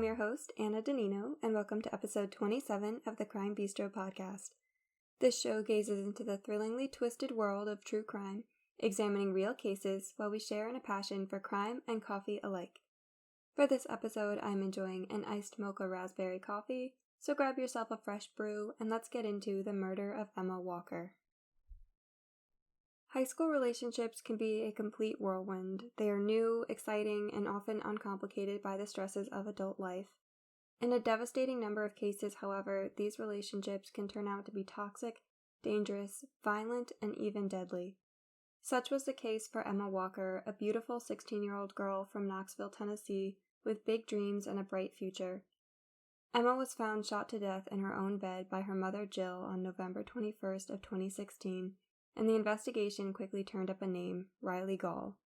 your host, Anna Danino, and welcome to episode 27 of the Crime Bistro podcast. This show gazes into the thrillingly twisted world of true crime, examining real cases while we share in a passion for crime and coffee alike. For this episode, I'm enjoying an iced mocha raspberry coffee, so grab yourself a fresh brew and let's get into the murder of Emma Walker. High school relationships can be a complete whirlwind. They are new, exciting, and often uncomplicated by the stresses of adult life. In a devastating number of cases, however, these relationships can turn out to be toxic, dangerous, violent, and even deadly. Such was the case for Emma Walker, a beautiful 16-year-old girl from Knoxville, Tennessee, with big dreams and a bright future. Emma was found shot to death in her own bed by her mother Jill on November 21st of 2016, and the investigation quickly turned up a name, Riley Gaul.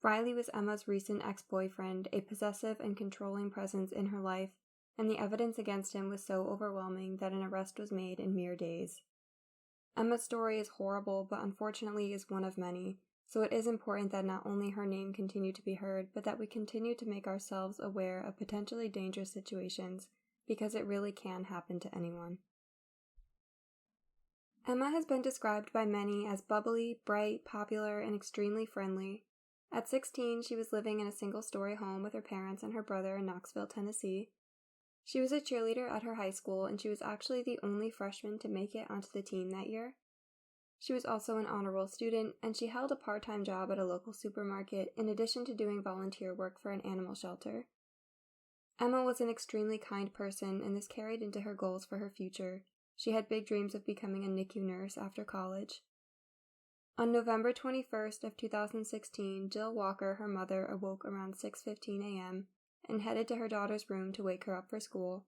Riley was Emma's recent ex-boyfriend, a possessive and controlling presence in her life, and the evidence against him was so overwhelming that an arrest was made in mere days. Emma's story is horrible, but unfortunately is one of many, so it is important that not only her name continue to be heard, but that we continue to make ourselves aware of potentially dangerous situations, because it really can happen to anyone. Emma has been described by many as bubbly, bright, popular, and extremely friendly. At 16, she was living in a single-story home with her parents and her brother in Knoxville, Tennessee. She was a cheerleader at her high school, and she was actually the only freshman to make it onto the team that year. She was also an honor roll student, and she held a part-time job at a local supermarket in addition to doing volunteer work for an animal shelter. Emma was an extremely kind person, and this carried into her goals for her future. She had big dreams of becoming a NICU nurse after college. On November 21st of 2016, Jill Walker, her mother, awoke around 6:15 a.m. and headed to her daughter's room to wake her up for school.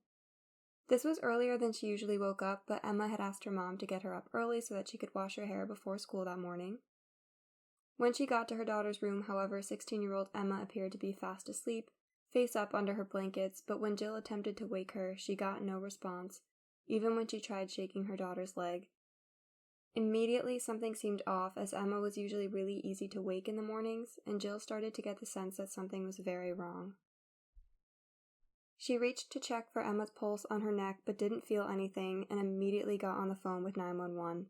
This was earlier than she usually woke up, but Emma had asked her mom to get her up early so that she could wash her hair before school that morning. When she got to her daughter's room, however, 16-year-old Emma appeared to be fast asleep, face up under her blankets, but when Jill attempted to wake her, she got no response, even when she tried shaking her daughter's leg. Immediately, something seemed off, as Emma was usually really easy to wake in the mornings, and Jill started to get the sense that something was very wrong. She reached to check for Emma's pulse on her neck, but didn't feel anything, and immediately got on the phone with 911.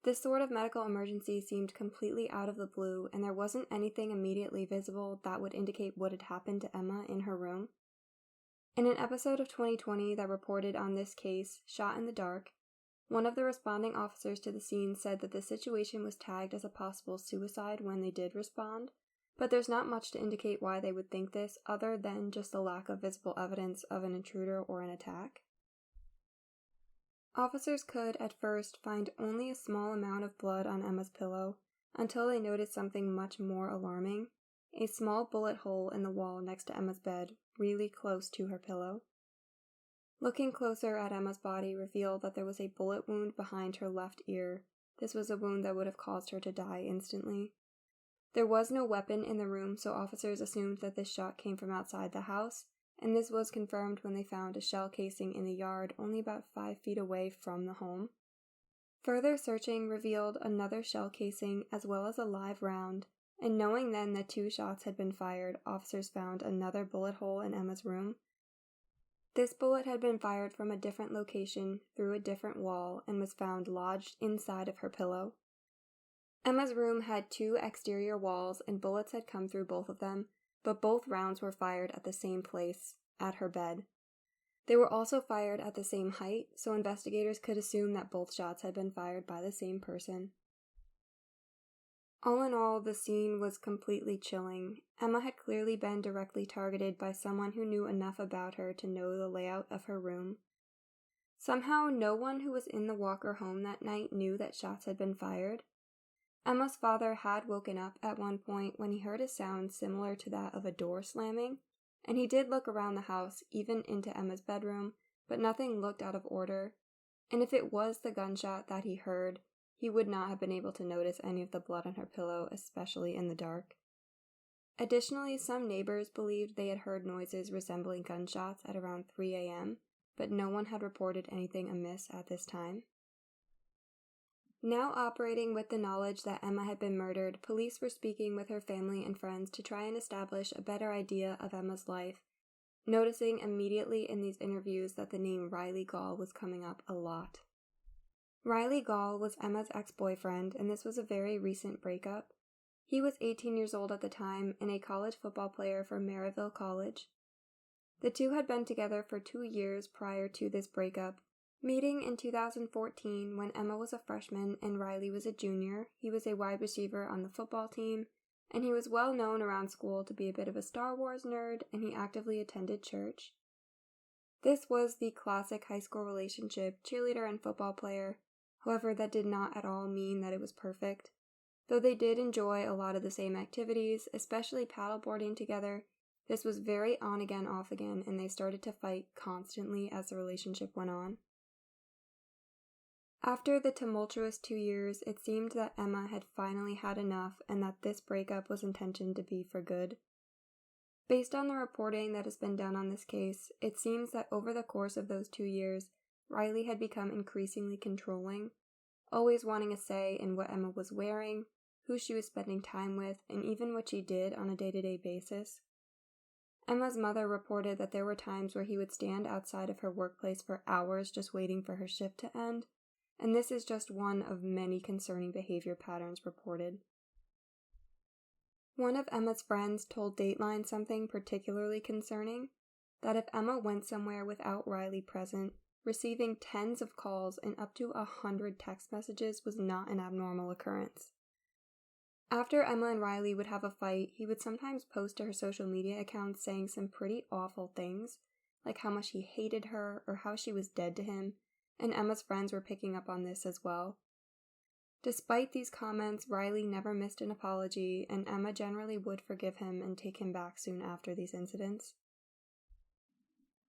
This sort of medical emergency seemed completely out of the blue, and there wasn't anything immediately visible that would indicate what had happened to Emma in her room. In an episode of 2020 that reported on this case, Shot in the Dark, one of the responding officers to the scene said that the situation was tagged as a possible suicide when they did respond, but there's not much to indicate why they would think this other than just the lack of visible evidence of an intruder or an attack. Officers could, at first, find only a small amount of blood on Emma's pillow, until they noticed something much more alarming. A small bullet hole in the wall next to Emma's bed, really close to her pillow. Looking closer at Emma's body revealed that there was a bullet wound behind her left ear. This was a wound that would have caused her to die instantly. There was no weapon in the room, so officers assumed that this shot came from outside the house, and this was confirmed when they found a shell casing in the yard only about 5 feet away from the home. Further searching revealed another shell casing as well as a live round, and knowing then that 2 shots had been fired, officers found another bullet hole in Emma's room. This bullet had been fired from a different location, through a different wall, and was found lodged inside of her pillow. Emma's room had 2 exterior walls, and bullets had come through both of them, but both rounds were fired at the same place, at her bed. They were also fired at the same height, so investigators could assume that both shots had been fired by the same person. All in all, the scene was completely chilling. Emma had clearly been directly targeted by someone who knew enough about her to know the layout of her room. Somehow, no one who was in the Walker home that night knew that shots had been fired. Emma's father had woken up at one point when he heard a sound similar to that of a door slamming, and he did look around the house, even into Emma's bedroom, but nothing looked out of order, and if it was the gunshot that he heard, he would not have been able to notice any of the blood on her pillow, especially in the dark. Additionally, some neighbors believed they had heard noises resembling gunshots at around 3 a.m., but no one had reported anything amiss at this time. Now operating with the knowledge that Emma had been murdered, police were speaking with her family and friends to try and establish a better idea of Emma's life, noticing immediately in these interviews that the name Riley Gaul was coming up a lot. Riley Gaul was Emma's ex-boyfriend, and this was a very recent breakup. He was 18 years old at the time and a college football player for Maryville College. The two had been together for 2 years prior to this breakup. Meeting in 2014 when Emma was a freshman and Riley was a junior, he was a wide receiver on the football team, and he was well known around school to be a bit of a Star Wars nerd, and he actively attended church. This was the classic high school relationship, cheerleader and football player. However, that did not at all mean that it was perfect. Though they did enjoy a lot of the same activities, especially paddleboarding together, this was very on-again, off-again, and they started to fight constantly as the relationship went on. After the tumultuous 2 years, it seemed that Emma had finally had enough and that this breakup was intentioned to be for good. Based on the reporting that has been done on this case, it seems that over the course of those 2 years, Riley had become increasingly controlling, always wanting a say in what Emma was wearing, who she was spending time with, and even what she did on a day-to-day basis. Emma's mother reported that there were times where he would stand outside of her workplace for hours just waiting for her shift to end, and this is just one of many concerning behavior patterns reported. One of Emma's friends told Dateline something particularly concerning, that if Emma went somewhere without Riley present, receiving tens of calls and up to 100 text messages was not an abnormal occurrence. After Emma and Riley would have a fight, he would sometimes post to her social media accounts saying some pretty awful things, like how much he hated her or how she was dead to him, and Emma's friends were picking up on this as well. Despite these comments, Riley never missed an apology, and Emma generally would forgive him and take him back soon after these incidents.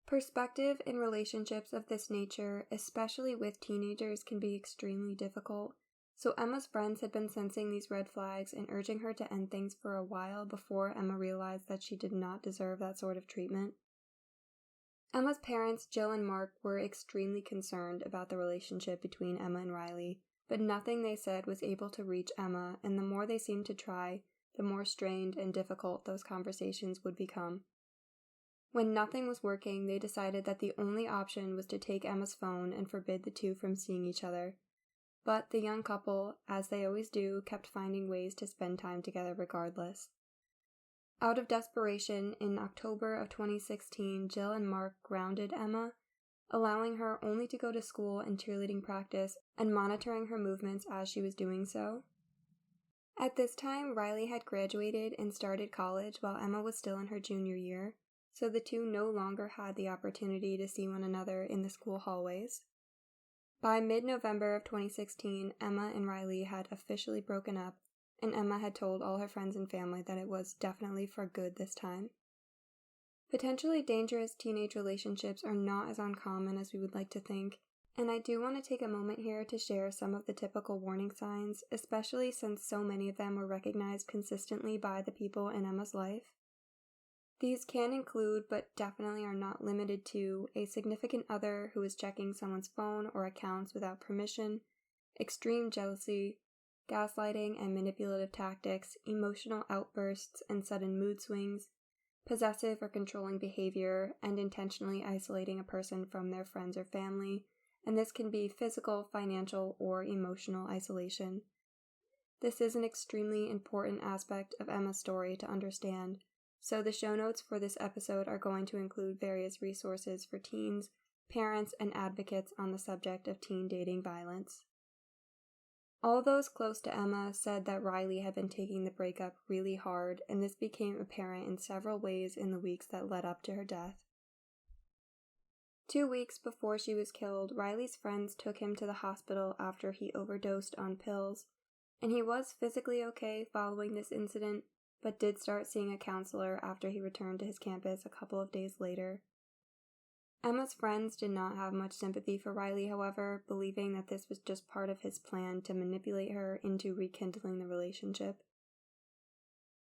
Perspective in relationships of this nature, especially with teenagers, can be extremely difficult, so Emma's friends had been sensing these red flags and urging her to end things for a while before Emma realized that she did not deserve that sort of treatment. Emma's parents, Jill and Mark, were extremely concerned about the relationship between Emma and Riley, but nothing they said was able to reach Emma, and the more they seemed to try, the more strained and difficult those conversations would become. When nothing was working, they decided that the only option was to take Emma's phone and forbid the two from seeing each other. But the young couple, as they always do, kept finding ways to spend time together regardless. Out of desperation, in October of 2016, Jill and Mark grounded Emma, allowing her only to go to school and cheerleading practice and monitoring her movements as she was doing so. At this time, Riley had graduated and started college while Emma was still in her junior year, so the two no longer had the opportunity to see one another in the school hallways. By mid-November of 2016, Emma and Riley had officially broken up, and Emma had told all her friends and family that it was definitely for good this time. Potentially dangerous teenage relationships are not as uncommon as we would like to think, and I do want to take a moment here to share some of the typical warning signs, especially since so many of them were recognized consistently by the people in Emma's life. These can include, but definitely are not limited to, a significant other who is checking someone's phone or accounts without permission, extreme jealousy, gaslighting and manipulative tactics, emotional outbursts and sudden mood swings, possessive or controlling behavior, and intentionally isolating a person from their friends or family, and this can be physical, financial, or emotional isolation. This is an extremely important aspect of Emma's story to understand, so the show notes for this episode are going to include various resources for teens, parents, and advocates on the subject of teen dating violence. All those close to Emma said that Riley had been taking the breakup really hard, and this became apparent in several ways in the weeks that led up to her death. 2 weeks before she was killed, Riley's friends took him to the hospital after he overdosed on pills, and he was physically okay following this incident, but did start seeing a counselor after he returned to his campus a couple of days later. Emma's friends did not have much sympathy for Riley, however, believing that this was just part of his plan to manipulate her into rekindling the relationship.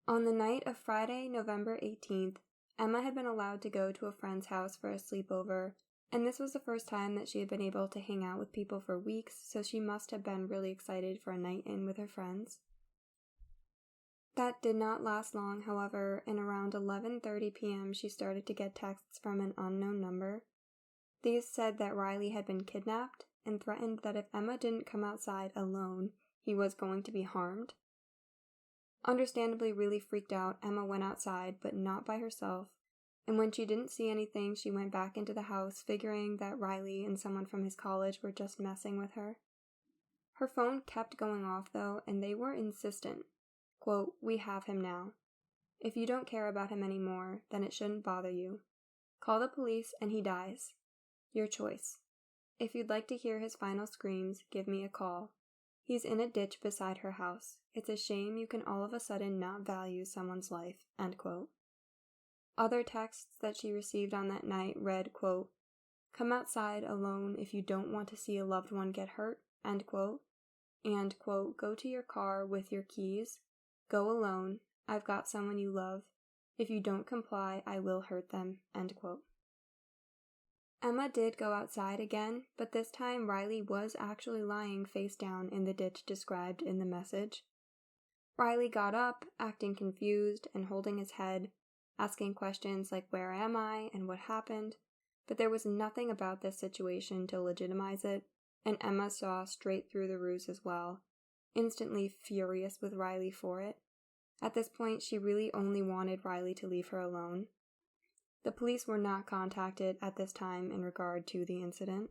On the night of Friday, November 18th, Emma had been allowed to go to a friend's house for a sleepover, and this was the first time that she had been able to hang out with people for weeks, so she must have been really excited for a night in with her friends. That did not last long, however, and around 11:30 p.m. she started to get texts from an unknown number. These said that Riley had been kidnapped and threatened that if Emma didn't come outside alone, he was going to be harmed. Understandably really freaked out, Emma went outside, but not by herself, and when she didn't see anything, she went back into the house, figuring that Riley and someone from his college were just messing with her. Her phone kept going off, though, and they were insistent. Quote, "We have him now. If you don't care about him anymore, then it shouldn't bother you. Call the police and he dies. Your choice. If you'd like to hear his final screams, give me a call. He's in a ditch beside her house. It's a shame you can all of a sudden not value someone's life." End quote. Other texts that she received on that night read, quote, "Come outside alone if you don't want to see a loved one get hurt," end quote, and, quote, "Go to your car with your keys. Go alone. I've got someone you love. If you don't comply, I will hurt them," end quote. Emma did go outside again, but this time Riley was actually lying face down in the ditch described in the message. Riley got up, acting confused and holding his head, asking questions like "Where am I?" and "What happened?" But there was nothing about this situation to legitimize it, and Emma saw straight through the ruse as well, instantly furious with Riley for it. At this point, she really only wanted Riley to leave her alone. The police were not contacted at this time in regard to the incident.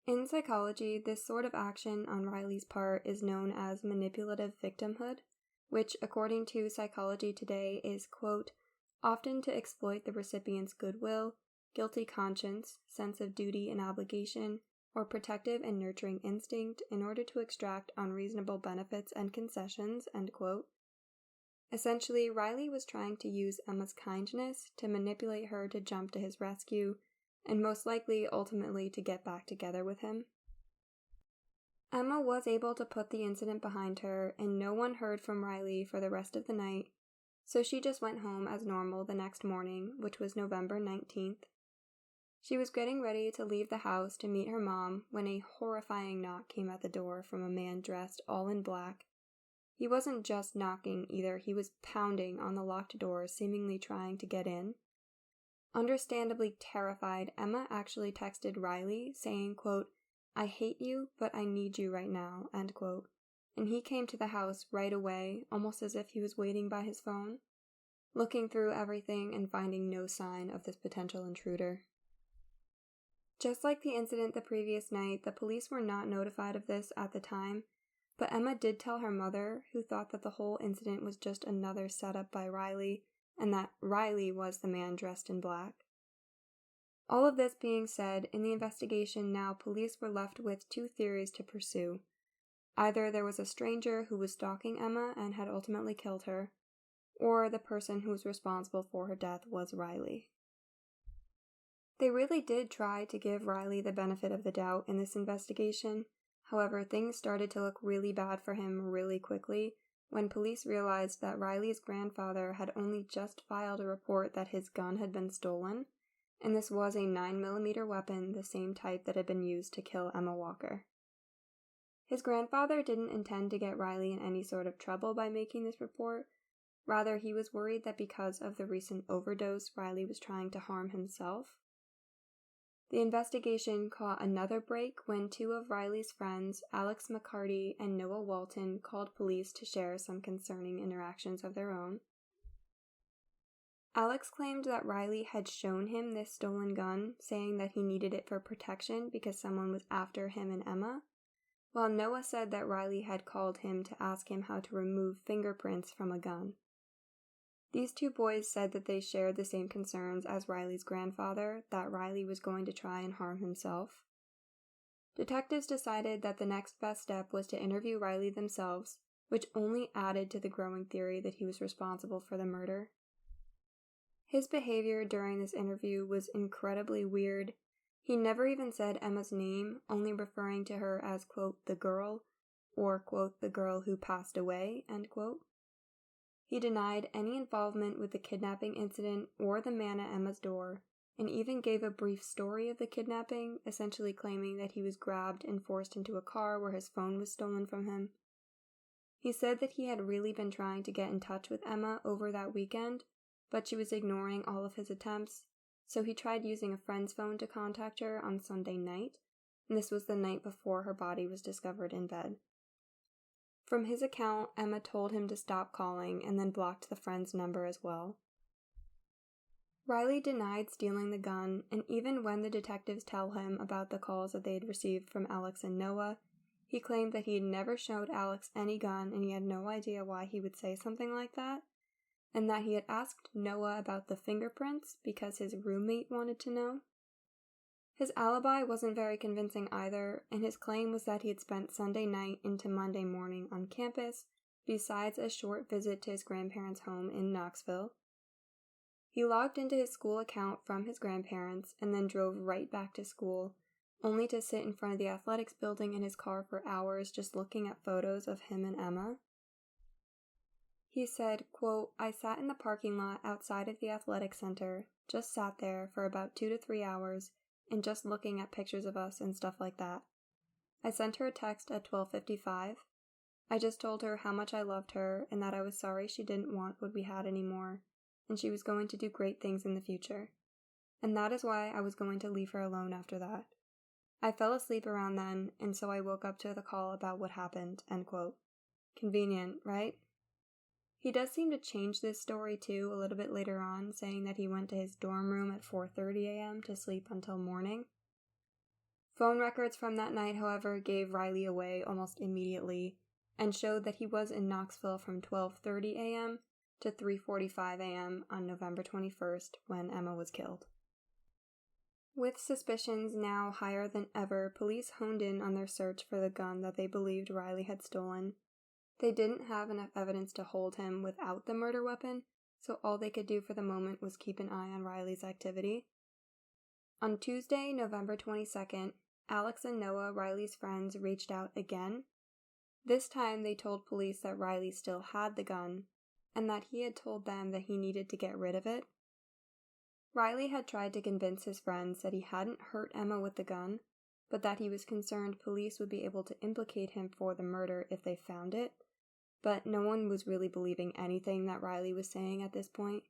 In psychology, this sort of action on Riley's part is known as manipulative victimhood, which, according to Psychology Today, is, quote, "often to exploit the recipient's goodwill, guilty conscience, sense of duty and obligation, or protective and nurturing instinct in order to extract unreasonable benefits and concessions," end quote. Essentially, Riley was trying to use Emma's kindness to manipulate her to jump to his rescue, and most likely ultimately to get back together with him. Emma was able to put the incident behind her, and no one heard from Riley for the rest of the night, so she just went home as normal the next morning, which was November 19th. She was getting ready to leave the house to meet her mom when a horrifying knock came at the door from a man dressed all in black. He wasn't just knocking either, he was pounding on the locked door, seemingly trying to get in. Understandably terrified, Emma actually texted Riley, saying, quote, "I hate you, but I need you right now," end quote. And he came to the house right away, almost as if he was waiting by his phone, looking through everything and finding no sign of this potential intruder. Just like the incident the previous night, the police were not notified of this at the time, but Emma did tell her mother, who thought that the whole incident was just another setup by Riley, and that Riley was the man dressed in black. All of this being said, in the investigation now, police were left with two theories to pursue. Either there was a stranger who was stalking Emma and had ultimately killed her, or the person who was responsible for her death was Riley. They really did try to give Riley the benefit of the doubt in this investigation. However, things started to look really bad for him really quickly when police realized that Riley's grandfather had only just filed a report that his gun had been stolen, and this was a 9mm weapon, the same type that had been used to kill Emma Walker. His grandfather didn't intend to get Riley in any sort of trouble by making this report. Rather, he was worried that because of the recent overdose, Riley was trying to harm himself. The investigation caught another break when two of Riley's friends, Alex McCarty and Noah Walton, called police to share some concerning interactions of their own. Alex claimed that Riley had shown him this stolen gun, saying that he needed it for protection because someone was after him and Emma, while Noah said that Riley had called him to ask him how to remove fingerprints from a gun. These two boys said that they shared the same concerns as Riley's grandfather, that Riley was going to try and harm himself. Detectives decided that the next best step was to interview Riley themselves, which only added to the growing theory that he was responsible for the murder. His behavior during this interview was incredibly weird. He never even said Emma's name, only referring to her as, quote, "the girl," or, quote, "the girl who passed away," end quote. He denied any involvement with the kidnapping incident or the man at Emma's door, and even gave a brief story of the kidnapping, essentially claiming that he was grabbed and forced into a car where his phone was stolen from him. He said that he had really been trying to get in touch with Emma over that weekend, but she was ignoring all of his attempts, so he tried using a friend's phone to contact her on Sunday night, and this was the night before her body was discovered in bed. From his account, Emma told him to stop calling and then blocked the friend's number as well. Riley denied stealing the gun, and even when the detectives tell him about the calls that they had received from Alex and Noah, he claimed that he had never showed Alex any gun and he had no idea why he would say something like that, and that he had asked Noah about the fingerprints because his roommate wanted to know. His alibi wasn't very convincing either, and his claim was that he had spent Sunday night into Monday morning on campus, besides a short visit to his grandparents' home in Knoxville. He logged into his school account from his grandparents and then drove right back to school, only to sit in front of the athletics building in his car for hours just looking at photos of him and Emma. He said, quote, "I sat in the parking lot outside of the athletic center, just sat there for about 2 to 3 hours, and just looking at pictures of us and stuff like that. I sent her a text at 12:55. I just told her how much I loved her and that I was sorry she didn't want what we had anymore, and she was going to do great things in the future. And that is why I was going to leave her alone after that. I fell asleep around then, and so I woke up to the call about what happened," end quote. Convenient, right? He does seem to change this story too a little bit later on, saying that he went to his dorm room at 4:30 a.m. to sleep until morning. Phone records from that night, however, gave Riley away almost immediately and showed that he was in Knoxville from 12:30 a.m. to 3:45 a.m. on November 21st when Emma was killed. With suspicions now higher than ever, police honed in on their search for the gun that they believed Riley had stolen. They didn't have enough evidence to hold him without the murder weapon, so all they could do for the moment was keep an eye on Riley's activity. On Tuesday, November 22nd, Alex and Noah, Riley's friends, reached out again. This time they told police that Riley still had the gun, and that he had told them that he needed to get rid of it. Riley had tried to convince his friends that he hadn't hurt Emma with the gun, but that he was concerned police would be able to implicate him for the murder if they found it, but no one was really believing anything that Riley was saying at this point.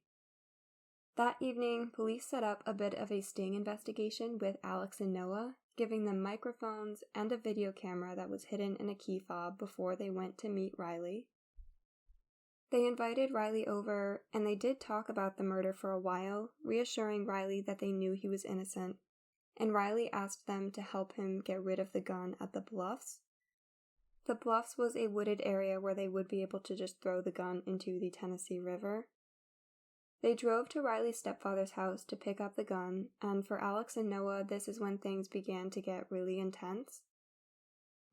That evening, police set up a bit of a sting investigation with Alex and Noah, giving them microphones and a video camera that was hidden in a key fob before they went to meet Riley. They invited Riley over, and they did talk about the murder for a while, reassuring Riley that they knew he was innocent, and Riley asked them to help him get rid of the gun at the Bluffs. The Bluffs was a wooded area where they would be able to just throw the gun into the Tennessee River. They drove to Riley's stepfather's house to pick up the gun, and for Alex and Noah, this is when things began to get really intense.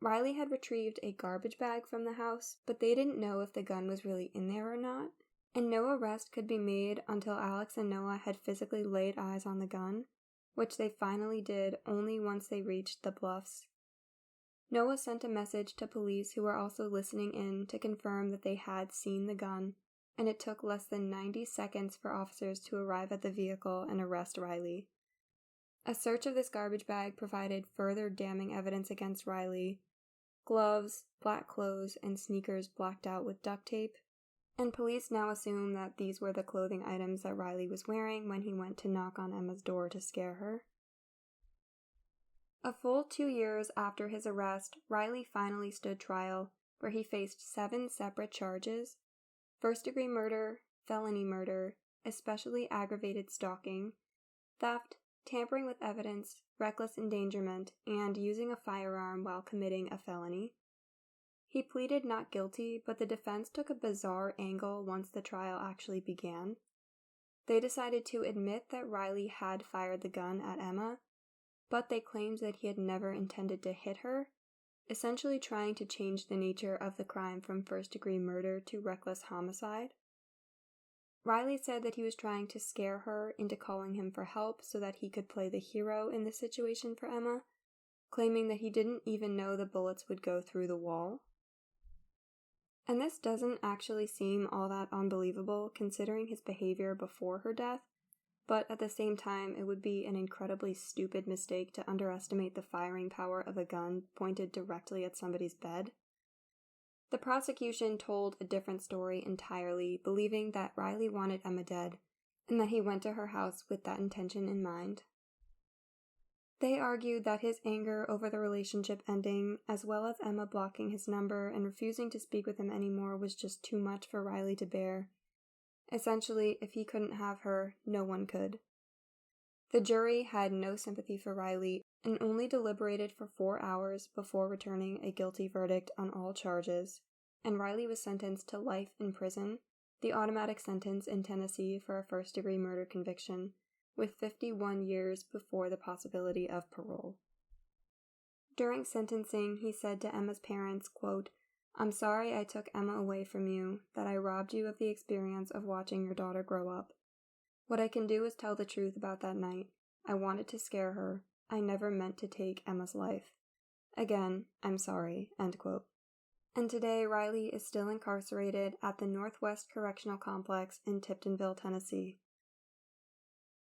Riley had retrieved a garbage bag from the house, but they didn't know if the gun was really in there or not, and no arrest could be made until Alex and Noah had physically laid eyes on the gun, which they finally did only once they reached the Bluffs. Noah sent a message to police who were also listening in to confirm that they had seen the gun, and it took less than 90 seconds for officers to arrive at the vehicle and arrest Riley. A search of this garbage bag provided further damning evidence against Riley: gloves, black clothes, and sneakers blacked out with duct tape, and police now assume that these were the clothing items that Riley was wearing when he went to knock on Emma's door to scare her. A full 2 years after his arrest, Riley finally stood trial, where he faced 7 separate charges: first-degree murder, felony murder, especially aggravated stalking, theft, tampering with evidence, reckless endangerment, and using a firearm while committing a felony. He pleaded not guilty, but the defense took a bizarre angle once the trial actually began. They decided to admit that Riley had fired the gun at Emma, but they claimed that he had never intended to hit her, essentially trying to change the nature of the crime from first-degree murder to reckless homicide. Riley said that he was trying to scare her into calling him for help so that he could play the hero in this situation for Emma, claiming that he didn't even know the bullets would go through the wall. And this doesn't actually seem all that unbelievable considering his behavior before her death, but at the same time it would be an incredibly stupid mistake to underestimate the firing power of a gun pointed directly at somebody's bed. The prosecution told a different story entirely, believing that Riley wanted Emma dead, and that he went to her house with that intention in mind. They argued that his anger over the relationship ending, as well as Emma blocking his number and refusing to speak with him anymore, was just too much for Riley to bear. Essentially, if he couldn't have her, no one could. The jury had no sympathy for Riley and only deliberated for 4 hours before returning a guilty verdict on all charges, and Riley was sentenced to life in prison, the automatic sentence in Tennessee for a first-degree murder conviction, with 51 years before the possibility of parole. During sentencing, he said to Emma's parents, quote, "I'm sorry I took Emma away from you, that I robbed you of the experience of watching your daughter grow up. What I can do is tell the truth about that night. I wanted to scare her. I never meant to take Emma's life. Again, I'm sorry," end quote. And today, Riley is still incarcerated at the Northwest Correctional Complex in Tiptonville, Tennessee.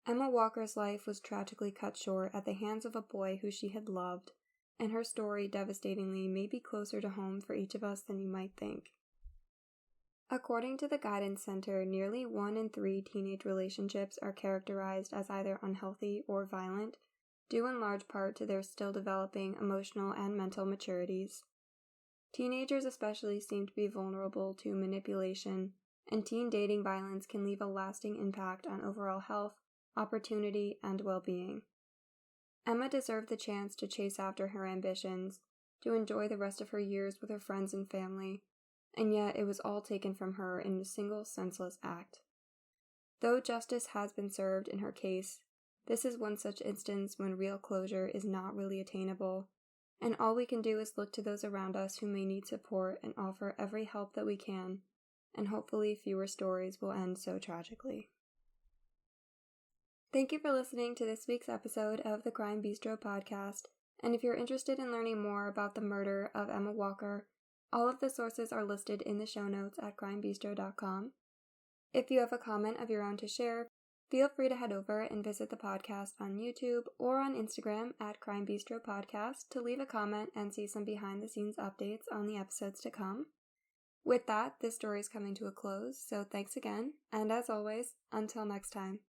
Emma Walker's life was tragically cut short at the hands of a boy who she had loved, and her story, devastatingly, may be closer to home for each of us than you might think. According to the Guidance Center, nearly 1 in 3 teenage relationships are characterized as either unhealthy or violent, due in large part to their still developing emotional and mental maturities. Teenagers especially seem to be vulnerable to manipulation, and teen dating violence can leave a lasting impact on overall health, opportunity, and well-being. Emma deserved the chance to chase after her ambitions, to enjoy the rest of her years with her friends and family, and yet it was all taken from her in a single senseless act. Though justice has been served in her case, this is one such instance when real closure is not really attainable, and all we can do is look to those around us who may need support and offer every help that we can, and hopefully fewer stories will end so tragically. Thank you for listening to this week's episode of the Crime Bistro podcast, and if you're interested in learning more about the murder of Emma Walker, all of the sources are listed in the show notes at crimebistro.com. If you have a comment of your own to share, feel free to head over and visit the podcast on YouTube or on Instagram at Crime Bistro Podcast to leave a comment and see some behind-the-scenes updates on the episodes to come. With that, this story is coming to a close, so thanks again, and as always, until next time.